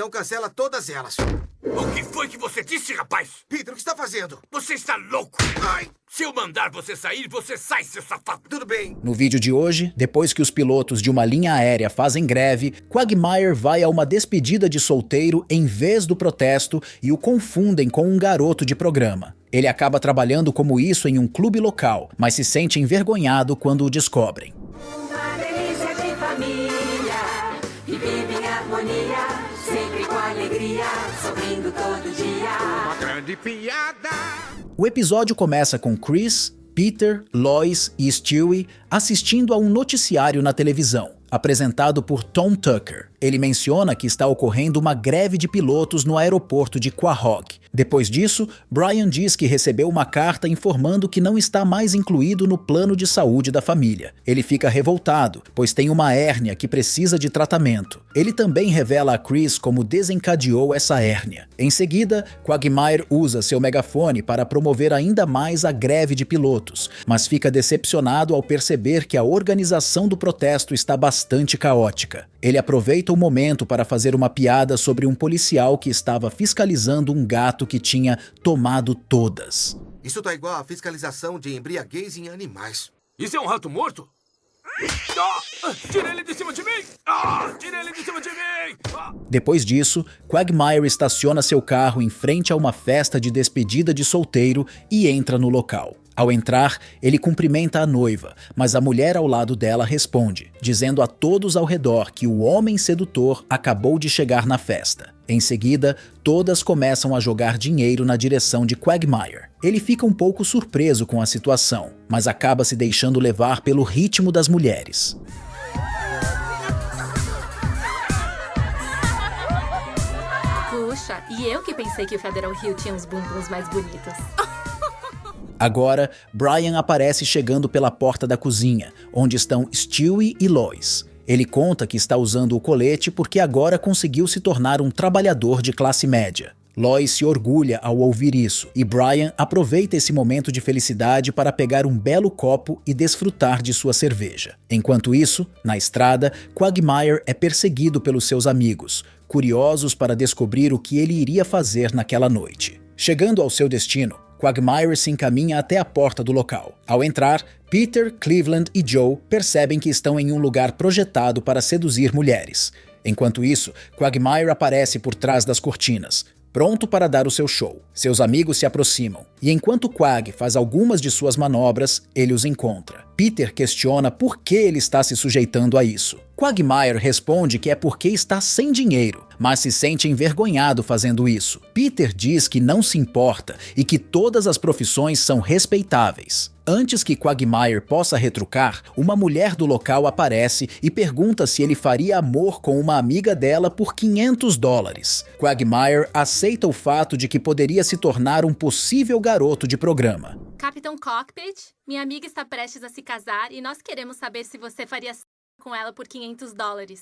então cancela todas elas. O que foi que você disse, rapaz? Peter, o que está fazendo? Você está louco! Ai! Se eu mandar você sair, você sai, seu safado! Tudo bem. No vídeo de hoje, depois que os pilotos de uma linha aérea fazem greve, Quagmire vai a uma despedida de solteiro em vez do protesto e o confundem com um garoto de programa. Ele acaba trabalhando como isso em um clube local, mas se sente envergonhado quando o descobrem. Uma delícia de família, e vive em harmonia, sempre com alegria, sorrindo todo dia. Uma grande piada. O episódio começa com Chris, Peter, Lois e Stewie assistindo a um noticiário na televisão, apresentado por Tom Tucker. Ele menciona que está ocorrendo uma greve de pilotos no aeroporto de Quahog. Depois disso, Brian diz que recebeu uma carta informando que não está mais incluído no plano de saúde da família. Ele fica revoltado, pois tem uma hérnia que precisa de tratamento. Ele também revela a Chris como desencadeou essa hérnia. Em seguida, Quagmire usa seu megafone para promover ainda mais a greve de pilotos, mas fica decepcionado ao perceber que a organização do protesto está bastante caótica. Ele aproveita o momento para fazer uma piada sobre um policial que estava fiscalizando um gato que tinha tomado todas. Isso tá igual à fiscalização de embriaguez em animais. Isso é um rato morto? Tira ele de cima de mim! Tira ele de cima de mim! Depois disso, Quagmire estaciona seu carro em frente a uma festa de despedida de solteiro e entra no local. Ao entrar, ele cumprimenta a noiva, mas a mulher ao lado dela responde, dizendo a todos ao redor que o homem sedutor acabou de chegar na festa. Em seguida, todas começam a jogar dinheiro na direção de Quagmire. Ele fica um pouco surpreso com a situação, mas acaba se deixando levar pelo ritmo das mulheres. Puxa, e eu que pensei que o Federal Hill tinha uns bumbuns mais bonitos. Agora, Brian aparece chegando pela porta da cozinha, onde estão Stewie e Lois. Ele conta que está usando o colete porque agora conseguiu se tornar um trabalhador de classe média. Lois se orgulha ao ouvir isso, e Brian aproveita esse momento de felicidade para pegar um belo copo e desfrutar de sua cerveja. Enquanto isso, na estrada, Quagmire é perseguido pelos seus amigos, curiosos para descobrir o que ele iria fazer naquela noite. Chegando ao seu destino, Quagmire se encaminha até a porta do local. Ao entrar, Peter, Cleveland e Joe percebem que estão em um lugar projetado para seduzir mulheres. Enquanto isso, Quagmire aparece por trás das cortinas, pronto para dar o seu show. Seus amigos se aproximam, e enquanto Quag faz algumas de suas manobras, ele os encontra. Peter questiona por que ele está se sujeitando a isso. Quagmire responde que é porque está sem dinheiro, mas se sente envergonhado fazendo isso. Peter diz que não se importa e que todas as profissões são respeitáveis. Antes que Quagmire possa retrucar, uma mulher do local aparece e pergunta se ele faria amor com uma amiga dela por $500. Quagmire aceita o fato de que poderia se tornar um possível garoto de programa. Capitão Cockpit, minha amiga está prestes a se casar e nós queremos saber se você faria com ela por $500.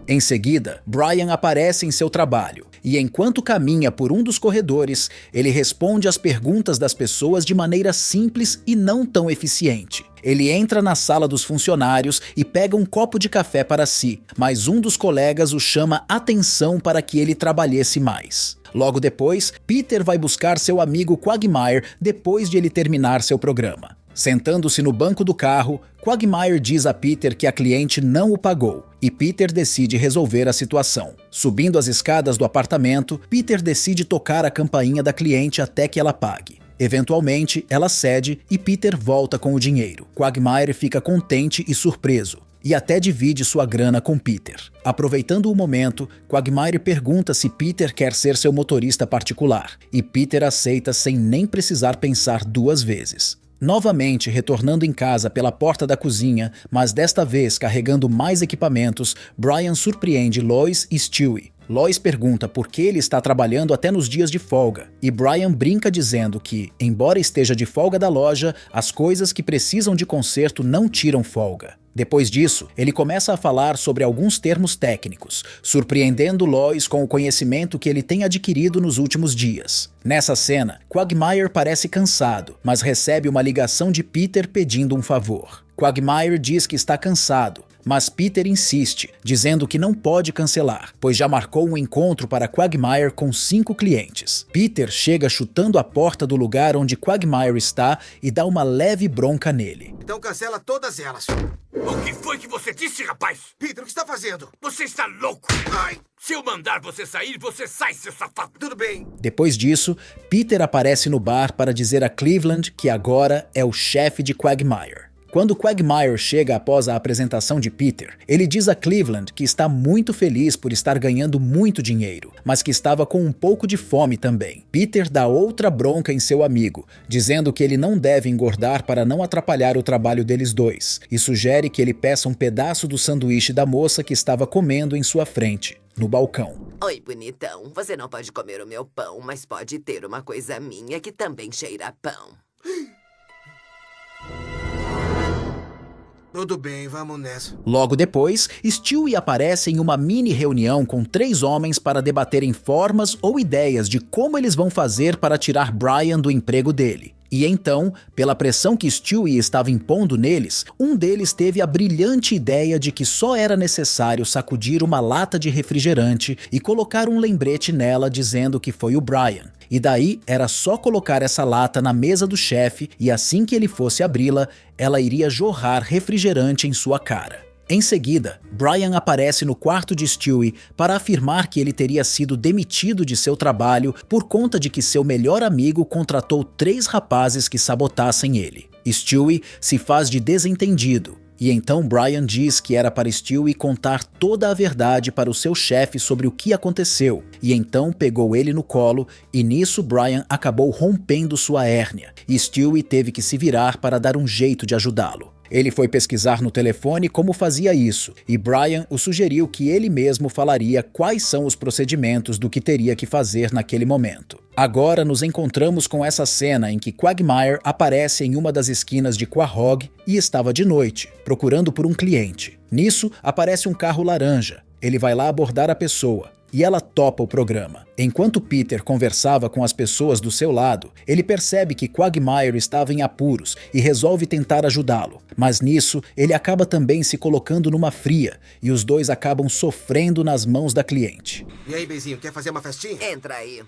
Em seguida, Brian aparece em seu trabalho, e enquanto caminha por um dos corredores, ele responde às perguntas das pessoas de maneira simples e não tão eficiente. Ele entra na sala dos funcionários e pega um copo de café para si, mas um dos colegas o chama atenção para que ele trabalhasse mais. Logo depois, Peter vai buscar seu amigo Quagmire depois de ele terminar seu programa. Sentando-se no banco do carro, Quagmire diz a Peter que a cliente não o pagou, e Peter decide resolver a situação. Subindo as escadas do apartamento, Peter decide tocar a campainha da cliente até que ela pague. Eventualmente, ela cede e Peter volta com o dinheiro. Quagmire fica contente e surpreso, e até divide sua grana com Peter. Aproveitando o momento, Quagmire pergunta se Peter quer ser seu motorista particular, e Peter aceita sem nem precisar pensar duas vezes. Novamente retornando em casa pela porta da cozinha, mas desta vez carregando mais equipamentos, Brian surpreende Lois e Stewie. Lois pergunta por que ele está trabalhando até nos dias de folga, e Brian brinca dizendo que, embora esteja de folga da loja, as coisas que precisam de conserto não tiram folga. Depois disso, ele começa a falar sobre alguns termos técnicos, surpreendendo Lois com o conhecimento que ele tem adquirido nos últimos dias. Nessa cena, Quagmire parece cansado, mas recebe uma ligação de Peter pedindo um favor. Quagmire diz que está cansado, mas Peter insiste, dizendo que não pode cancelar, pois já marcou um encontro para Quagmire com 5 clientes. Peter chega chutando a porta do lugar onde Quagmire está e dá uma leve bronca nele. Então cancela todas elas. O que foi que você disse, rapaz? Peter, o que está fazendo? Você está louco! Ai, Se eu mandar você sair, você sai, seu safado! tudo bem. Depois disso, Peter aparece no bar para dizer a Cleveland que agora é o chefe de Quagmire. Quando Quagmire chega após a apresentação de Peter, ele diz a Cleveland que está muito feliz por estar ganhando muito dinheiro, mas que estava com um pouco de fome também. Peter dá outra bronca em seu amigo, dizendo que ele não deve engordar para não atrapalhar o trabalho deles dois, e sugere que ele peça um pedaço do sanduíche da moça que estava comendo em sua frente, no balcão. Oi, bonitão. Você não pode comer o meu pão, mas pode ter uma coisa minha que também cheira a pão. Tudo bem, vamos nessa. Logo depois, Stewie aparece em uma mini reunião com 3 homens para debaterem formas ou ideias de como eles vão fazer para tirar Brian do emprego dele. E então, pela pressão que Stewie estava impondo neles, um deles teve a brilhante ideia de que só era necessário sacudir uma lata de refrigerante e colocar um lembrete nela dizendo que foi o Brian. E daí era só colocar essa lata na mesa do chefe e assim que ele fosse abri-la, ela iria jorrar refrigerante em sua cara. Em seguida, Brian aparece no quarto de Stewie para afirmar que ele teria sido demitido de seu trabalho por conta de que seu melhor amigo contratou 3 rapazes que sabotassem ele. Stewie se faz de desentendido, e então Brian diz que era para Stewie contar toda a verdade para o seu chefe sobre o que aconteceu, e então pegou ele no colo, e nisso Brian acabou rompendo sua hérnia, e Stewie teve que se virar para dar um jeito de ajudá-lo. Ele foi pesquisar no telefone como fazia isso, e Brian o sugeriu que ele mesmo falaria quais são os procedimentos do que teria que fazer naquele momento. Agora nos encontramos com essa cena em que Quagmire aparece em uma das esquinas de Quahog e estava de noite, procurando por um cliente. Nisso, aparece um carro laranja. Ele vai lá abordar a pessoa, e ela topa o programa. Enquanto Peter conversava com as pessoas do seu lado, ele percebe que Quagmire estava em apuros e resolve tentar ajudá-lo. Mas nisso, ele acaba também se colocando numa fria, e os dois acabam sofrendo nas mãos da cliente. E aí, Benzinho, quer fazer uma festinha? Entra aí.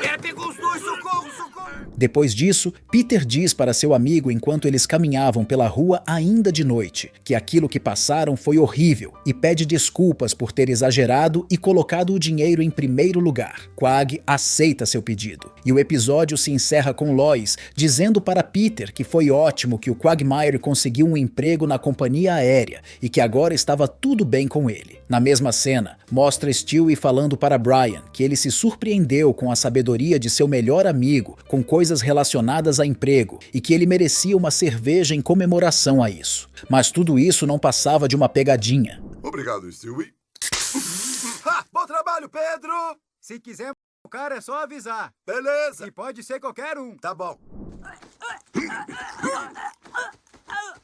Ela pegou os dois, socorro, socorro! Depois disso, Peter diz para seu amigo enquanto eles caminhavam pela rua ainda de noite, que aquilo que passaram foi horrível e pede desculpas por ter exagerado e colocado o dinheiro em primeiro lugar. Quag aceita seu pedido, e o episódio se encerra com Lois dizendo para Peter que foi ótimo que o Quagmire conseguiu um emprego na companhia aérea e que agora estava tudo bem com ele. Na mesma cena, mostra Stewie falando para Brian que ele se surpreendeu com a sabedoria de seu melhor amigo com coisas relacionadas a emprego e que ele merecia uma cerveja em comemoração a isso. Mas tudo isso não passava de uma pegadinha. Obrigado, Stewie. Bom trabalho, Pedro! Se quiser o cara é só avisar. Beleza. E pode ser qualquer um. Tá bom.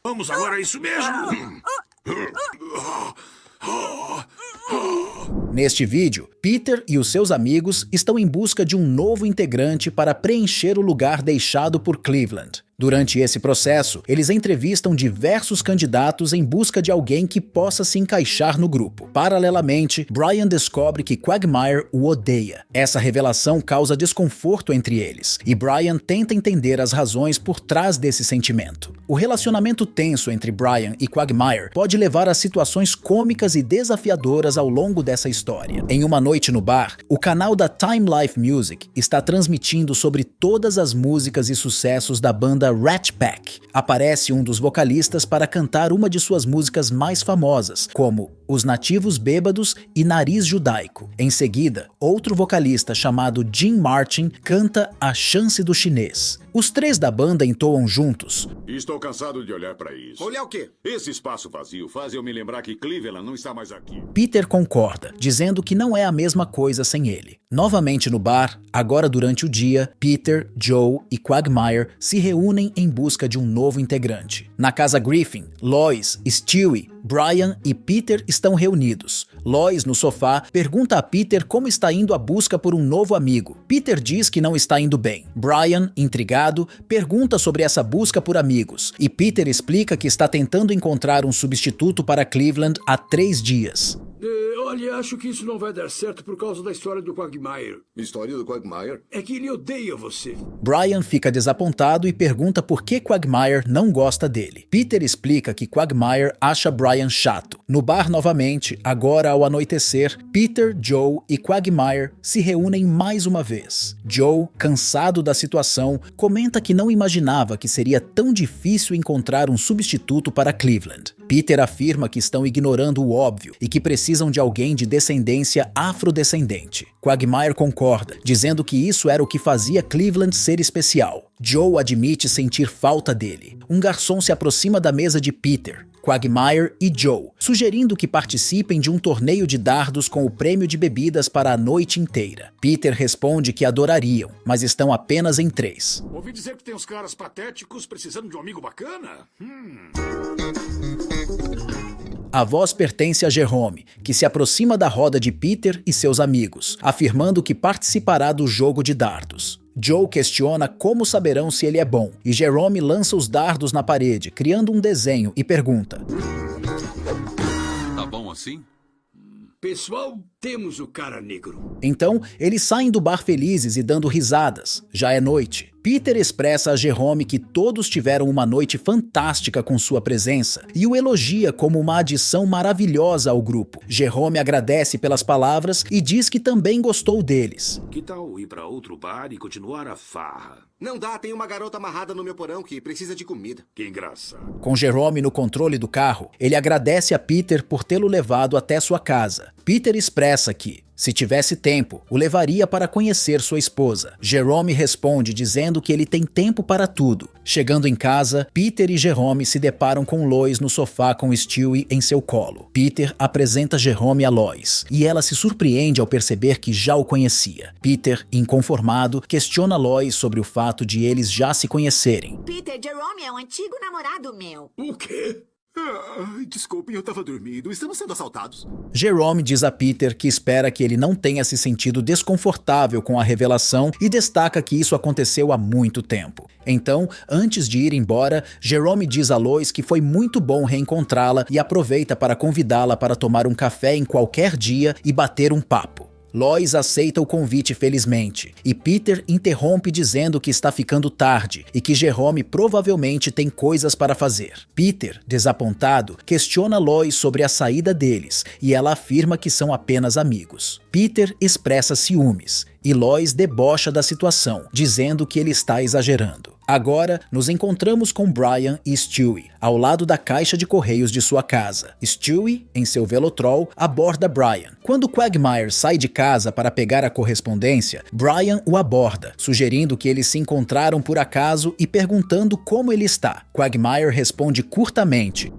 Vamos agora, é isso mesmo? Neste vídeo, Peter e os seus amigos estão em busca de um novo integrante para preencher o lugar deixado por Cleveland. Durante esse processo, eles entrevistam diversos candidatos em busca de alguém que possa se encaixar no grupo. Paralelamente, Brian descobre que Quagmire o odeia. Essa revelação causa desconforto entre eles, e Brian tenta entender as razões por trás desse sentimento. O relacionamento tenso entre Brian e Quagmire pode levar a situações cômicas e desafiadoras ao longo dessa história. Em uma noite no bar, o canal da Time Life Music está transmitindo sobre todas as músicas e sucessos da banda Rat Pack. Aparece um dos vocalistas para cantar uma de suas músicas mais famosas, como Os Nativos Bêbados e Nariz Judaico. Em seguida, outro vocalista chamado Jim Martin canta A Chance do Chinês. Os 3 da banda entoam juntos. Estou cansado de olhar pra isso. Olhar o quê? Esse espaço vazio faz eu me lembrar que Cleveland não está mais aqui. Peter concorda, dizendo que não é a mesma coisa sem ele. Novamente no bar, agora durante o dia, Peter, Joe e Quagmire se reúnem em busca de um novo integrante. Na casa Griffin, Lois, Stewie, Brian e Peter estão reunidos. Lois, no sofá, pergunta a Peter como está indo a busca por um novo amigo. Peter diz que não está indo bem. Brian, intrigado, pergunta sobre essa busca por amigos, e Peter explica que está tentando encontrar um substituto para Cleveland há 3 dias. Olha, acho que isso não vai dar certo por causa da história do Quagmire. História do Quagmire? É que ele odeia você. Brian fica desapontado e pergunta por que Quagmire não gosta dele. Peter explica que Quagmire acha Brian chato. No bar novamente, agora ao anoitecer, Peter, Joe e Quagmire se reúnem mais uma vez. Joe, cansado da situação, comenta que não imaginava que seria tão difícil encontrar um substituto para Cleveland. Peter afirma que estão ignorando o óbvio e que precisam de alguém de descendência afrodescendente. Quagmire concorda, dizendo que isso era o que fazia Cleveland ser especial. Joe admite sentir falta dele. Um garçom se aproxima da mesa de Peter, Quagmire e Joe, sugerindo que participem de um torneio de dardos com o prêmio de bebidas para a noite inteira. Peter responde que adorariam, mas estão apenas em 3. Ouvi dizer que tem uns caras patéticos precisando de um amigo bacana? A voz pertence a Jerome, que se aproxima da roda de Peter e seus amigos, afirmando que participará do jogo de dardos. Joe questiona como saberão se ele é bom, e Jerome lança os dardos na parede, criando um desenho, e pergunta: Tá bom assim? Pessoal, temos o cara negro. Então, eles saem do bar felizes e dando risadas. Já é noite. Peter expressa a Jerome que todos tiveram uma noite fantástica com sua presença e o elogia como uma adição maravilhosa ao grupo. Jerome agradece pelas palavras e diz que também gostou deles. Que tal ir para outro bar e continuar a farra? Não dá, tem uma garota amarrada no meu porão que precisa de comida. Que engraçado. Com Jerome no controle do carro, ele agradece a Peter por tê-lo levado até sua casa. Peter expressa que, se tivesse tempo, o levaria para conhecer sua esposa. Jerome responde dizendo que ele tem tempo para tudo. Chegando em casa, Peter e Jerome se deparam com Lois no sofá com Stewie em seu colo. Peter apresenta Jerome a Lois, e ela se surpreende ao perceber que já o conhecia. Peter, inconformado, questiona Lois sobre o fato de eles já se conhecerem. Peter, Jerome é um antigo namorado meu. O quê? Desculpem, eu tava dormindo. Estamos sendo assaltados. Jerome diz a Peter que espera que ele não tenha se sentido desconfortável com a revelação e destaca que isso aconteceu há muito tempo. Então, antes de ir embora, Jerome diz a Lois que foi muito bom reencontrá-la e aproveita para convidá-la para tomar um café em qualquer dia e bater um papo. Lois aceita o convite felizmente, e Peter interrompe dizendo que está ficando tarde e que Jerome provavelmente tem coisas para fazer. Peter, desapontado, questiona Lois sobre a saída deles e ela afirma que são apenas amigos. Peter expressa ciúmes e Lois debocha da situação, dizendo que ele está exagerando. Agora, nos encontramos com Brian e Stewie, ao lado da caixa de correios de sua casa. Stewie, em seu Velotrol, aborda Brian. Quando Quagmire sai de casa para pegar a correspondência, Brian o aborda, sugerindo que eles se encontraram por acaso e perguntando como ele está. Quagmire responde curtamente: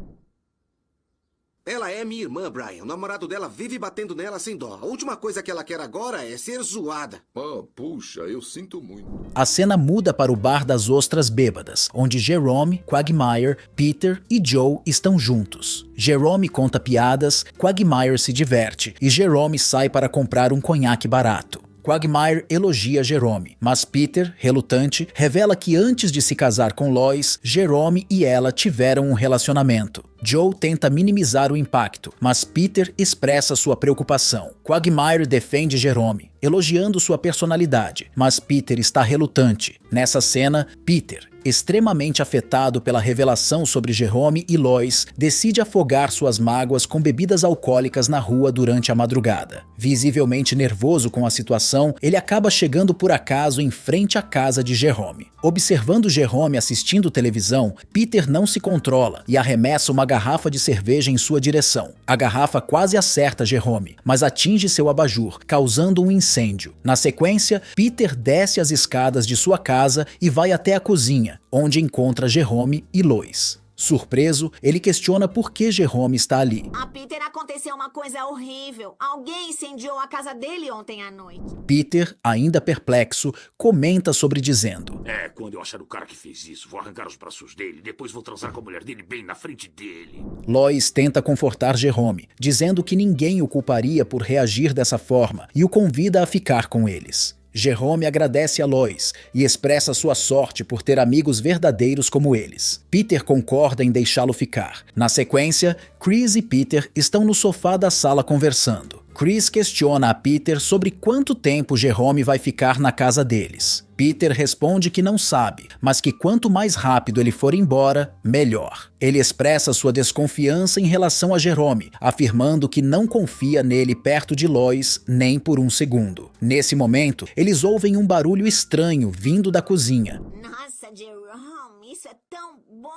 Ela é minha irmã, Brian. O namorado dela vive batendo nela sem dó. A última coisa que ela quer agora é ser zoada. Oh, puxa, eu sinto muito. A cena muda para o bar das ostras bêbadas, onde Jerome, Quagmire, Peter e Joe estão juntos. Jerome conta piadas, Quagmire se diverte e Jerome sai para comprar um conhaque barato. Quagmire elogia Jerome, mas Peter, relutante, revela que antes de se casar com Lois, Jerome e ela tiveram um relacionamento. Joe tenta minimizar o impacto, mas Peter expressa sua preocupação. Quagmire defende Jerome, elogiando sua personalidade, mas Peter está relutante. Nessa cena, Peter, extremamente afetado pela revelação sobre Jerome e Lois, decide afogar suas mágoas com bebidas alcoólicas na rua durante a madrugada. Visivelmente nervoso com a situação, ele acaba chegando por acaso em frente à casa de Jerome. Observando Jerome assistindo televisão, Peter não se controla e arremessa uma garrafa de cerveja em sua direção. A garrafa quase acerta Jerome, mas atinge seu abajur, causando um incêndio. Na sequência, Peter desce as escadas de sua casa e vai até a cozinha, onde encontra Jerome e Lois. Surpreso, ele questiona por que Jerome está ali. A Peter aconteceu uma coisa horrível. Alguém incendiou a casa dele ontem à noite. Peter, ainda perplexo, comenta sobre dizendo: Quando eu achar o cara que fez isso, vou arrancar os braços dele, depois vou transar com a mulher dele bem na frente dele. Lois tenta confortar Jerome, dizendo que ninguém o culparia por reagir dessa forma e o convida a ficar com eles. Jerome agradece a Lois e expressa sua sorte por ter amigos verdadeiros como eles. Peter concorda em deixá-lo ficar. Na sequência, Chris e Peter estão no sofá da sala conversando. Chris questiona a Peter sobre quanto tempo Jerome vai ficar na casa deles. Peter responde que não sabe, mas que quanto mais rápido ele for embora, melhor. Ele expressa sua desconfiança em relação a Jerome, afirmando que não confia nele perto de Lois nem por um segundo. Nesse momento, eles ouvem um barulho estranho vindo da cozinha. Nossa, Jerome, isso é tão bom.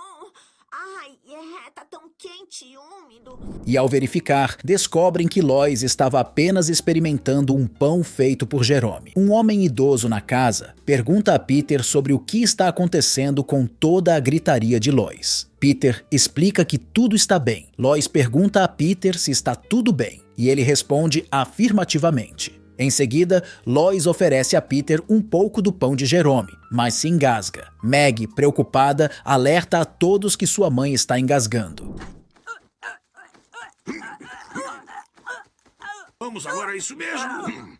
Ai, tá tão quente e úmido. E ao verificar, descobrem que Lois estava apenas experimentando um pão feito por Jerome. Um homem idoso na casa pergunta a Peter sobre o que está acontecendo com toda a gritaria de Lois. Peter explica que tudo está bem. Lois pergunta a Peter se está tudo bem, e ele responde afirmativamente. Em seguida, Lois oferece a Peter um pouco do pão de Jerome, mas se engasga. Maggie, preocupada, alerta a todos que sua mãe está engasgando. Vamos agora, é isso mesmo?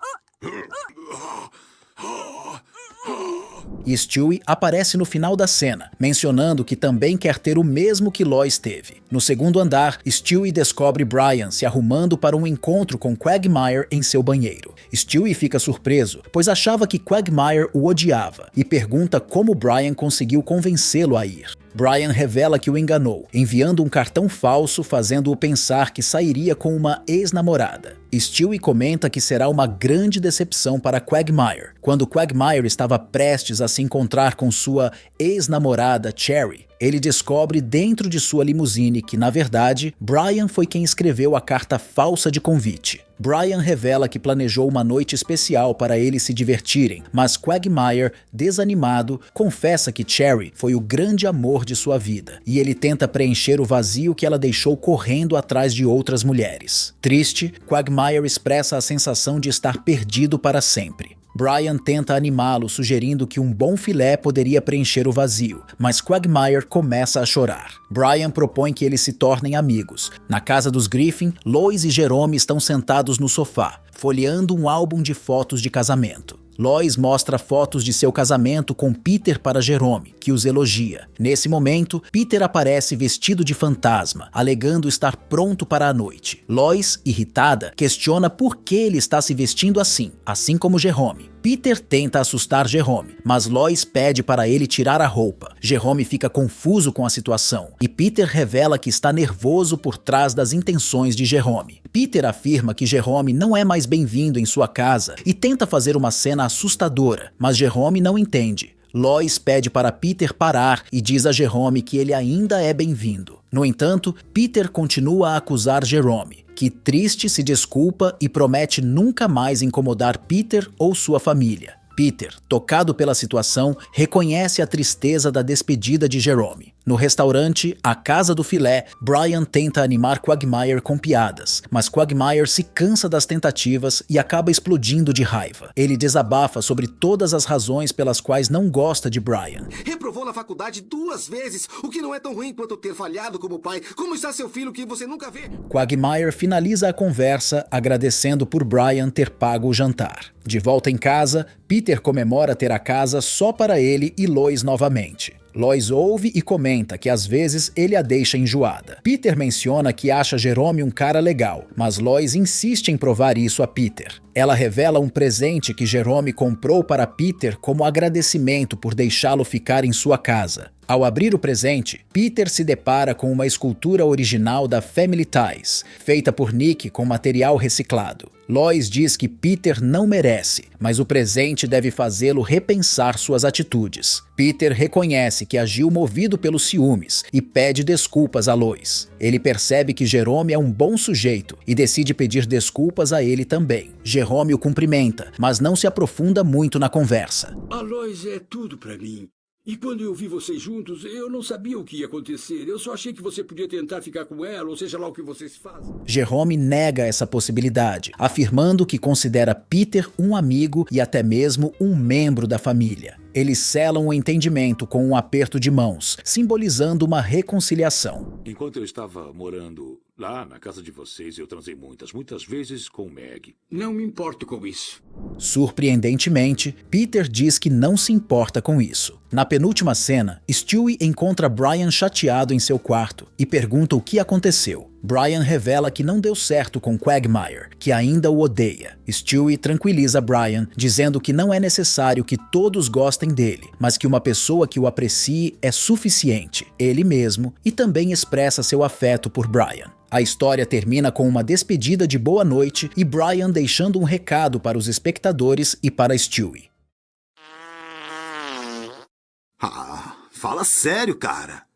E Stewie aparece no final da cena, mencionando que também quer ter o mesmo que Lois teve. No segundo andar, Stewie descobre Brian se arrumando para um encontro com Quagmire em seu banheiro. Stewie fica surpreso, pois achava que Quagmire o odiava, e pergunta como Brian conseguiu convencê-lo a ir. Brian revela que o enganou, enviando um cartão falso fazendo-o pensar que sairia com uma ex-namorada. Stewie comenta que será uma grande decepção para Quagmire, quando Quagmire estava prestes a se encontrar com sua ex-namorada Cherry. Ele descobre dentro de sua limusine que, na verdade, Brian foi quem escreveu a carta falsa de convite. Brian revela que planejou uma noite especial para eles se divertirem, mas Quagmire, desanimado, confessa que Cherry foi o grande amor de sua vida, e ele tenta preencher o vazio que ela deixou correndo atrás de outras mulheres. Triste, Quagmire expressa a sensação de estar perdido para sempre. Brian tenta animá-lo, sugerindo que um bom filé poderia preencher o vazio, mas Quagmire começa a chorar. Brian propõe que eles se tornem amigos. Na casa dos Griffin, Lois e Jerome estão sentados no sofá, folheando um álbum de fotos de casamento. Lois mostra fotos de seu casamento com Peter para Jerome, que os elogia. Nesse momento, Peter aparece vestido de fantasma, alegando estar pronto para a noite. Lois, irritada, questiona por que ele está se vestindo assim como Jerome. Peter tenta assustar Jerome, mas Lois pede para ele tirar a roupa. Jerome fica confuso com a situação, e Peter revela que está nervoso por trás das intenções de Jerome. Peter afirma que Jerome não é mais bem-vindo em sua casa e tenta fazer uma cena assustadora, mas Jerome não entende. Lois pede para Peter parar e diz a Jerome que ele ainda é bem-vindo. No entanto, Peter continua a acusar Jerome, que triste se desculpa e promete nunca mais incomodar Peter ou sua família. Peter, tocado pela situação, reconhece a tristeza da despedida de Jerome. No restaurante, a Casa do Filé, Brian tenta animar Quagmire com piadas, mas Quagmire se cansa das tentativas e acaba explodindo de raiva. Ele desabafa sobre todas as razões pelas quais não gosta de Brian. Reprovou na faculdade 2 vezes, o que não é tão ruim quanto ter falhado como pai. Como está seu filho que você nunca vê? Quagmire finaliza a conversa agradecendo por Brian ter pago o jantar. De volta em casa, Peter comemora ter a casa só para ele e Lois novamente. Lois ouve e comenta que às vezes ele a deixa enjoada. Peter menciona que acha Jerome um cara legal, mas Lois insiste em provar isso a Peter. Ela revela um presente que Jerome comprou para Peter como agradecimento por deixá-lo ficar em sua casa. Ao abrir o presente, Peter se depara com uma escultura original da Family Ties, feita por Nick com material reciclado. Lois diz que Peter não merece, mas o presente deve fazê-lo repensar suas atitudes. Peter reconhece que agiu movido pelos ciúmes e pede desculpas a Lois. Ele percebe que Jerome é um bom sujeito e decide pedir desculpas a ele também. Jerome o cumprimenta, mas não se aprofunda muito na conversa. A Lois é tudo pra mim. E quando eu vi vocês juntos, eu não sabia o que ia acontecer. Eu só achei que você podia tentar ficar com ela, ou seja lá o que vocês fazem. Jerome nega essa possibilidade, afirmando que considera Peter um amigo e até mesmo um membro da família. Eles selam o entendimento com um aperto de mãos, simbolizando uma reconciliação. Enquanto eu estava morando lá na casa de vocês, eu transei muitas vezes com Meg. Não me importo com isso. Surpreendentemente, Peter diz que não se importa com isso. Na penúltima cena, Stewie encontra Brian chateado em seu quarto e pergunta o que aconteceu. Brian revela que não deu certo com Quagmire, que ainda o odeia. Stewie tranquiliza Brian, dizendo que não é necessário que todos gostem dele, mas que uma pessoa que o aprecie é suficiente, ele mesmo, e também expressa seu afeto por Brian. A história termina com uma despedida de boa noite e Brian deixando um recado para os espectadores e para Stewie. Ah, fala sério, cara.